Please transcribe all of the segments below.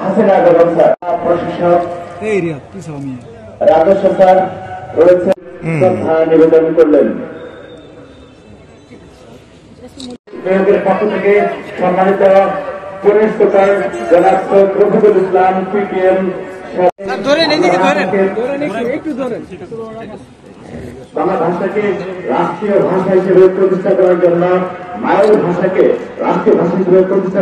Hasina Begum sir, প্রশাসক রাজস্ব sir রয়েছে, শ্রদ্ধা নিবেদন করলেন। বিভাগের পক্ষ থেকে সম্মানিত পুলিশ সুপার জনাব সৈয়দ রফিকুল ইসলাম পিপিএম বাংলা ভাষাকে রাষ্ট্রীয় ভাষা হিসেবে প্রতিষ্ঠা করার জন্য মায়ের ভাষাকে রাষ্ট্রীয় ভাষা হিসেবে প্রতিষ্ঠা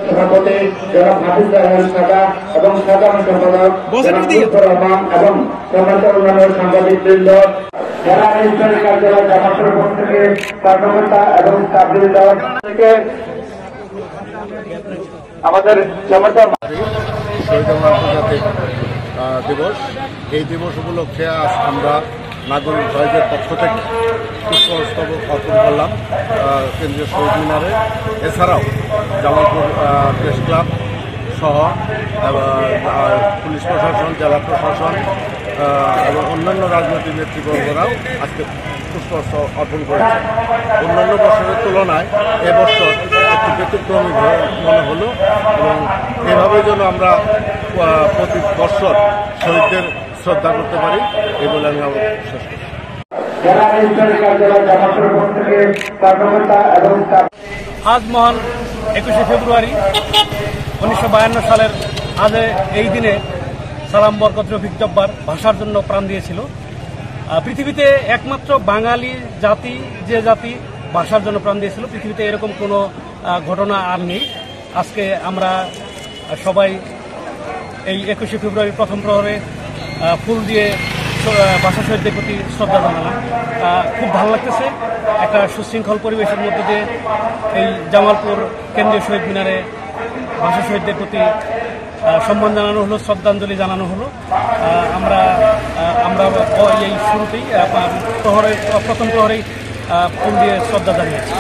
সভাপতি জনাব হাফিজ রহমান সাদা এবং সাধারণ সম্পাদক জনাব লুৎফর রহমান এবং সম্মানিত অন্যান্য সাংবাদিকবৃন্দ, যারা ইসলামী কার্যালয় জামাতের পক্ষ থেকে কর্মকর্তা এবং স্টাফবৃন্দ থেকে আমাদের সমর্থন শহীদ আন্তর্জাতিক দিবস, এই দিবস উপলক্ষে আজ আমরা নাগরিক সমাজের পক্ষ থেকে পুষ্পস্তবক অর্পণ করলাম কেন্দ্রীয় শহীদ মিনারে। এছাড়াও জামালপুর প্রেস ক্লাব সহ পুলিশ প্রশাসন, জেলা প্রশাসন এবং অন্যান্য রাজনৈতিক নেতৃবর্গরাও আজকে পুষ্পস্তবক অর্পণ করেছে। অন্যান্য বছরের তুলনায় এবছর একটু ব্যতিক্রমী মনে হলো এবং এভাবেই যেন আমরা প্রতি বছর শহীদদের শ্রদ্ধা করতে পারি, এই বলে আমি আমার শেষ করছি। আজ মহান 21শে ফেব্রুয়ারি 1952 সালের আজ এই দিনে সালাম বরকত রফিক জব্বার ভাষার জন্য প্রাণ দিয়েছিল। পৃথিবীতে একমাত্র বাঙালি জাতি, যে জাতি ভাষার জন্য প্রাণ দিয়েছিল, পৃথিবীতে এরকম কোনো ঘটনা আর নেই। আজকে আমরা সবাই এই 21শে ফেব্রুয়ারি প্রথম প্রহরে ফুল দিয়ে ভাষা শহীদদের প্রতি শ্রদ্ধা জানালাম। খুব ভালো লাগতেছে, একটা সুশৃঙ্খল পরিবেশের মধ্যে দিয়ে এই জামালপুর কেন্দ্রীয় শহীদ মিনারে ভাষা শহীদদের প্রতি সম্মান জানানো হলো, শ্রদ্ধাঞ্জলি জানানো হলো। আমরা এই শুরুতেই প্রথম প্রহরেই ফুল দিয়ে শ্রদ্ধা জানিয়েছি।